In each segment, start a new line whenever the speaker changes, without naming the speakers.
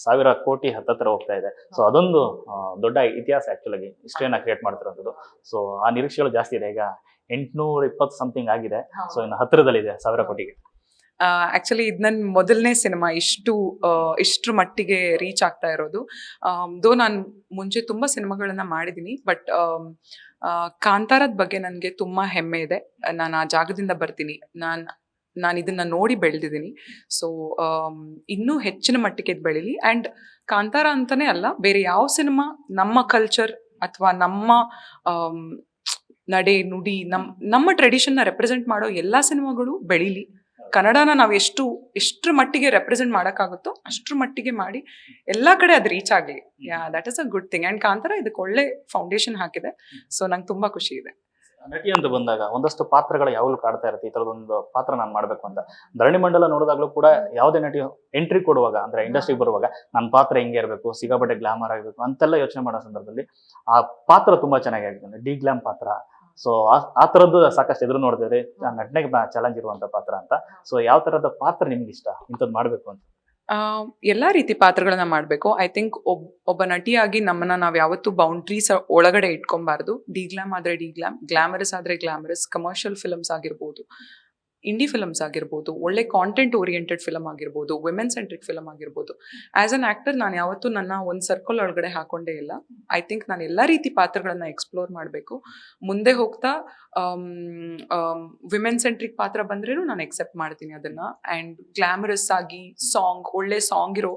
ಸಾವಿರ ಕೋಟಿ ಹತ್ತತ್ರ ಹೋಗ್ತಾ ಇದೆ. ಸೊ ಅದೊಂದು ದೊಡ್ಡ ಇತಿಹಾಸ ಆಕ್ಚುಲಾಗಿ ಹಿಸ್ಟ್ರಿಯನ್ನ ಕ್ರಿಯೇಟ್ ಮಾಡ್ತಿರೋದು. ಸೊ ಆ ನಿರೀಕ್ಷೆಗಳು ಜಾಸ್ತಿ ಇದೆ. ಈಗ 820 ಸಮಥಿಂಗ್ ಆಗಿದೆ. ಸೊ ಇನ್ನು ಹತ್ತಿರದಲ್ಲಿದೆ 1000 ಕೋಟಿಗೆ.
ಆಕ್ಚುಲಿ ಇದು ನನ್ನ ಮೊದಲನೇ ಸಿನಿಮಾ ಇಷ್ಟ್ರ ಮಟ್ಟಿಗೆ ರೀಚ್ ಆಗ್ತಾ ಇರೋದು. ದೋ ನಾನು ಮುಂಚೆ ತುಂಬಾ ಸಿನಿಮಾಗಳನ್ನ ಮಾಡಿದ್ದೀನಿ, ಬಟ್ ಕಾಂತಾರದ ಬಗ್ಗೆ ನನಗೆ ತುಂಬಾ ಹೆಮ್ಮೆ ಇದೆ. ನಾನು ಆ ಜಾಗದಿಂದ ಬರ್ತೀನಿ, ನಾನು ಇದನ್ನ ನೋಡಿ ಬೆಳೆದಿದ್ದೀನಿ. ಸೊ ಇನ್ನೂ ಹೆಚ್ಚಿನ ಮಟ್ಟಿಗೆ ಇದು ಬೆಳೀಲಿ. ಆ್ಯಂಡ್ ಕಾಂತಾರ ಅಂತಾನೆ ಅಲ್ಲ, ಬೇರೆ ಯಾವ ಸಿನಿಮಾ ನಮ್ಮ ಕಲ್ಚರ್ ಅಥವಾ ನಮ್ಮ ನಡೆ ನುಡಿ ನಮ್ಮ ಟ್ರೆಡಿಷನ್ನ ರೆಪ್ರೆಸೆಂಟ್ ಮಾಡೋ ಎಲ್ಲ ಸಿನಿಮಾಗಳು ಬೆಳೀಲಿ. ಕನ್ನಡನ ನಾವು ಎಷ್ಟ್ರ ಮಟ್ಟಿಗೆ ರೆಪ್ರೆಸೆಂಟ್ ಮಾಡೋಕ್ಕಾಗುತ್ತೋ ಅಷ್ಟ್ರ ಮಟ್ಟಿಗೆ ಮಾಡಿ ಎಲ್ಲ ಕಡೆ ಅದು ರೀಚ್ ಆಗಲಿ. That is a good thing. And Kantara ಇದಕ್ಕೆ ಒಳ್ಳೆ ಫೌಂಡೇಶನ್ ಹಾಕಿದೆ. ಸೊ ನಂಗೆ ತುಂಬಾ ಖುಷಿ ಇದೆ.
ನಟಿ ಅಂತ ಬಂದಾಗ ಒಂದಷ್ಟು ಪಾತ್ರಗಳು ಯಾವಾಗಲೂ ಕಾಡ್ತಾ ಇರುತ್ತೆ, ಈ ತರದೊಂದು ಪಾತ್ರ ನಾನು ಮಾಡ್ಬೇಕು ಅಂತ. ಧರಣಿ ಮಂಡಲ ನೋಡಿದಾಗ್ಲೂ ಕೂಡ ಯಾವುದೇ ನಟಿ ಎಂಟ್ರಿ ಕೊಡುವಾಗ, ಅಂದ್ರೆ ಇಂಡಸ್ಟ್ರಿಗೆ ಬರುವಾಗ ನನ್ನ ಪಾತ್ರ ಹಿಂಗೆ ಇರಬೇಕು, ಸಿಗಾಪಟ್ಟೆ ಗ್ಲಾಮರ್ ಆಗಬೇಕು ಅಂತೆಲ್ಲ ಯೋಚನೆ ಮಾಡೋ ಸಂದರ್ಭದಲ್ಲಿ ಆ ಪಾತ್ರ ತುಂಬಾ ಚೆನ್ನಾಗಿ ಆಗಿದೆ. ಡಿ ಗ್ಲಾಮ್ ಪಾತ್ರ. ಸೊ ಆ ತರದ್ದು ಸಾಕಷ್ಟು ಎದುರು ನೋಡ್ತಿದ್ರೆ ನಟನೆಗೆ ಚಾಲೆಂಜ್ ಇರುವಂತ ಪಾತ್ರ ಅಂತ. ಸೊ ಯಾವ ತರದ ಪಾತ್ರ ನಿಮ್ಗೆ ಇಷ್ಟ, ಇಂಥದ್ದು ಮಾಡ್ಬೇಕು ಅಂತ?
ಎಲ್ಲಾ ರೀತಿ ಪಾತ್ರಗಳನ್ನ ಮಾಡಬೇಕು. ಐ ಥಿಂಕ್ ಒಬ್ಬ ನಟಿಯಾಗಿ ನಮ್ಮನ್ನ ನಾವ್ ಯಾವತ್ತೂ ಬೌಂಡ್ರೀಸ್ ಒಳಗಡೆ ಇಟ್ಕೊಬಾರ್ದು. ಡಿ ಗ್ಲಾಮ್ ಆದ್ರೆ ಡಿ ಗ್ಲಾಮ್, ಗ್ಲಾಮರಸ್ ಆದ್ರೆ ಗ್ಲಾಮರಸ್, ಕಮರ್ಷಿಯಲ್ ಫಿಲ್ಮ್ಸ್ ಆಗಿರ್ಬೋದು, ಇಂಡಿ ಫಿಲಮ್ಸ್ ಆಗಿರ್ಬೋದು, ಒಳ್ಳೆ ಕಾಂಟೆಂಟ್ ಓರಿಯೆಂಟೆಡ್ ಫಿಲಮ್ ಆಗಿರ್ಬೋದು, ವುಮೆನ್ ಸೆಂಟ್ರಿಕ್ ಫಿಲಮ್ ಆಗಿರ್ಬೋದು. ಆಸ್ ಅನ್ ಆಕ್ಟರ್ ನಾನು ಯಾವತ್ತೂ ನನ್ನ ಒಂದು ಸರ್ಕಲ್ ಒಳಗಡೆ ಹಾಕೊಂಡೇ ಇಲ್ಲ. ಐ ಥಿಂಕ್ ನಾನು ಎಲ್ಲ ರೀತಿ ಪಾತ್ರಗಳನ್ನ ಎಕ್ಸ್ಪ್ಲೋರ್ ಮಾಡಬೇಕು. ಮುಂದೆ ಹೋಗ್ತಾ ವಿಮೆನ್ ಸೆಂಟ್ರಿಕ್ ಪಾತ್ರ ಬಂದ್ರೂ ನಾನು ಎಕ್ಸೆಪ್ಟ್ ಮಾಡ್ತೀನಿ ಅದನ್ನ. ಆ್ಯಂಡ್ ಗ್ಲಾಮರಸ್ ಆಗಿ ಒಳ್ಳೆ ಸಾಂಗ್ ಇರೋ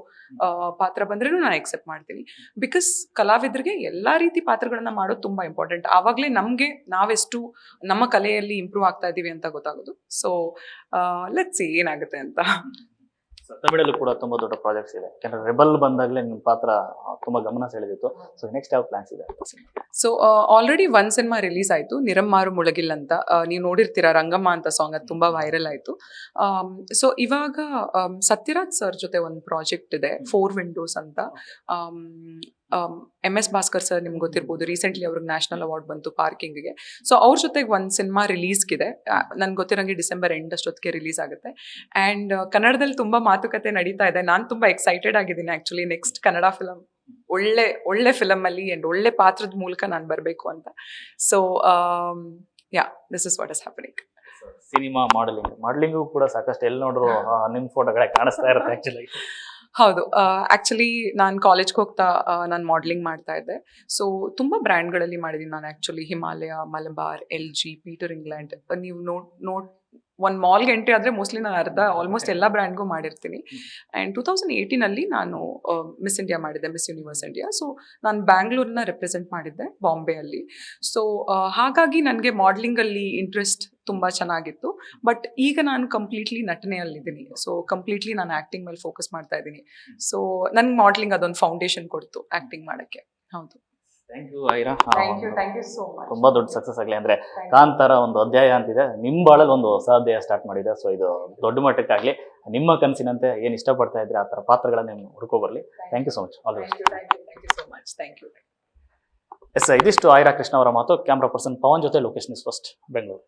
ಪಾತ್ರ ಬಂದ್ರೂ ನಾನು ಎಕ್ಸೆಪ್ಟ್ ಮಾಡ್ತೀನಿ. ಬಿಕಾಸ್ ಕಲಾವಿದರಿಗೆ ಎಲ್ಲ ರೀತಿ ಪಾತ್ರಗಳನ್ನ ಮಾಡೋದು ತುಂಬಾ ಇಂಪಾರ್ಟೆಂಟ್. ಆವಾಗಲೇ ನಮಗೆ ನಾವೆಷ್ಟು ನಮ್ಮ ಕಲೆಯಲ್ಲಿ ಇಂಪ್ರೂವ್ ಆಗ್ತಾ ಇದೀವಿ ಅಂತ ಗೊತ್ತಾಗೋದು. ಸೊ ಲೆಟ್ಸ್ ಸಿ ಏನಾಗುತ್ತೆ ಅಂತ.
ತಮಿಳಲ್ಲೂ ಕೂಡ ತುಂಬಾ ದೊಡ್ಡ ಪ್ರಾಜೆಕ್ಟ್ಸ್ ಇದೆ. ಯಾಕಂದ್ರೆ ರೆಬಲ್ ಬಂದಾಗಲೇ ನಿಮ್ಮ ಪಾತ್ರ ತುಂಬಾ ಗಮನ ಸೆಳೆದಿತ್ತು. ಸೊ ನೆಕ್ಸ್ಟ್ ಯಾವ ಪ್ಲಾನ್ಸ್ ಇದೆ?
ಸೊ ಆಲ್ರೆಡಿ ಒಂದ್ ಸಿನಿಮಾ ರಿಲೀಸ್ ಆಯ್ತು, ನಿರಮ್ಮಾರು ಮುಳಗಿಲ್ ಅಂತ. ನೀವು ನೋಡಿರ್ತೀರಾ, ರಂಗಮ್ಮ ಅಂತ ಸಾಂಗ್, ಅದು ತುಂಬಾ ವೈರಲ್ ಆಯ್ತು. ಸೊ ಇವಾಗ ಸತ್ಯರಾಜ್ ಸರ್ ಜೊತೆ ಒಂದು ಪ್ರಾಜೆಕ್ಟ್ ಇದೆ, 4 ವಿಂಡೋಸ್ ಅಂತ. MS ಭಾಸ್ಕರ್ ಸರ್ ನಿಮ್ಗೆ ಗೊತ್ತಿರ್ಬೋದು, ರೀಸೆಂಟ್ಲಿ ಅವ್ರಿಗೆ ನ್ಯಾಷನಲ್ ಅವಾರ್ಡ್ ಬಂತು ಪಾರ್ಕಿಂಗ್ಗೆ. ಸೊ ಅವ್ರ ಜೊತೆಗೆ ಒಂದು ಸಿನಿಮಾ ರಿಲೀಸ್ಗಿದೆ. ನನ್ಗೆ ಗೊತ್ತಿರಂಗೆ ಡಿಸೆಂಬರ್ ಎಂಡ್ ಅಷ್ಟೊತ್ತಿಗೆ ರಿಲೀಸ್ ಆಗುತ್ತೆ. ಆ್ಯಂಡ್ ಕನ್ನಡದಲ್ಲಿ ತುಂಬಾ ಮಾತುಕತೆ ನಡೀತಾ ಇದೆ. ನಾನು ತುಂಬಾ ಎಕ್ಸೈಟೆಡ್ ಆಗಿದ್ದೀನಿ ಆ್ಯಕ್ಚುಲಿ. ನೆಕ್ಸ್ಟ್ ಕನ್ನಡ ಫಿಲಮ್ ಒಳ್ಳೆ ಫಿಲಮ್ ಅಲ್ಲಿ ಆ್ಯಂಡ್ ಒಳ್ಳೆ ಪಾತ್ರದ ಮೂಲಕ ನಾನು ಬರಬೇಕು ಅಂತ. So this is what is happening.
Cinema ಮಾಡಲಿಂಗು ಕೂಡ ಸಾಕಷ್ಟು ಎಲ್ಲಿ ನೋಡ್ರು ನಿಮ್ಮ ಫೋಟೋಗಳೇ ಕಾಣಿಸ್ತಾ ಇರುತ್ತೆ ಆಕ್ಚುಲಿ.
ಹೌದು, ಆಕ್ಚುಲಿ ನಾನು ಕಾಲೇಜ್ಗೆ ಹೋಗ್ತಾ ನಾನು ಮಾಡಲಿಂಗ್ ಮಾಡ್ತಾ ಇದ್ದೆ. ಸೊ ತುಂಬ ಬ್ರ್ಯಾಂಡ್ಗಳಲ್ಲಿ ಮಾಡಿದ್ದೀನಿ ನಾನು actually. Himalaya, Malabar, LG, Peter England. ನೀವು ಒಂದು ಮಾಲ್ಗೆ ಎಂಟ್ರಿ ಆದರೆ ಮೋಸ್ಟ್ಲಿ ನಾನು ಆಲ್ಮೋಸ್ಟ್ ಎಲ್ಲ ಬ್ರ್ಯಾಂಡ್ಗೂ ಮಾಡಿರ್ತೀನಿ. ಆ್ಯಂಡ್ 2018 ನಾನು ಮಿಸ್ ಇಂಡಿಯಾ ಮಾಡಿದ್ದೆ, ಮಿಸ್ ಯೂನಿವರ್ಸ್ ಇಂಡಿಯಾ. ಸೊ ನಾನು ಬ್ಯಾಂಗ್ಳೂರನ್ನ ರೆಪ್ರೆಸೆಂಟ್ ಮಾಡಿದ್ದೆ ಬಾಂಬೆಯಲ್ಲಿ. ಸೊ ಹಾಗಾಗಿ ನನಗೆ ಮಾಡಲಿಂಗಲ್ಲಿ ಇಂಟ್ರೆಸ್ಟ್ ತುಂಬ ಚೆನ್ನಾಗಿತ್ತು. ಬಟ್ ಈಗ ನಾನು ಕಂಪ್ಲೀಟ್ಲಿ ನಟನೆಯಲ್ಲಿದ್ದೀನಿ. ಸೊ ಕಂಪ್ಲೀಟ್ಲಿ ನಾನು ಆ್ಯಕ್ಟಿಂಗ್ ಮೇಲೆ ಫೋಕಸ್ ಮಾಡ್ತಾ ಇದ್ದೀನಿ. ಸೊ ನನ್ಗೆ ಮಾಡಲಿಂಗ್ ಅದೊಂದು ಫೌಂಡೇಶನ್ ಕೊಡ್ತು ಆ್ಯಕ್ಟಿಂಗ್ ಮಾಡೋಕ್ಕೆ. ಹೌದು.
Thank you Aira.
Thank you so much.
ತುಂಬಾ ದೊಡ್ಡ ಸಕ್ಸಸ್ ಆಗಲಿ. ಅಂದ್ರೆ ಕಾಂತಾರ ಒಂದು ಅಧ್ಯಾಯ ಅಂತಿದೆ, ನಿಮ್ಮ ಬಾಳಲ್ಲಿ ಒಂದು ಹೊಸ ಅಧ್ಯಾಯ ಸ್ಟಾರ್ಟ್ ಮಾಡಿದೆ. ಸೊ ಇದು ದೊಡ್ಡ ಮಟ್ಟಕ್ಕಾಗಲಿ, ನಿಮ್ಮ ಕನಸಿನಂತೆ ಏನು ಇಷ್ಟಪಡ್ತಾ ಇದ್ರೆ ಆ ಥರ ಪಾತ್ರಗಳನ್ನ ನೀವು ಹುಡ್ಕೋ ಬರಲಿ. Thank you so much. All the best.
Thank you.
Yes, ಇದಿಷ್ಟು ಐರಾ ಕೃಷ್ಣ ಅವರ ಮಾತು. ಕ್ಯಾಮ್ರಾ ಪರ್ಸನ್ ಪವನ್ ಜೊತೆ ಲೋಕೇಶ್ ನ್ಯೂಸ್ ಫಸ್ಟ್, ಬೆಂಗಳೂರು.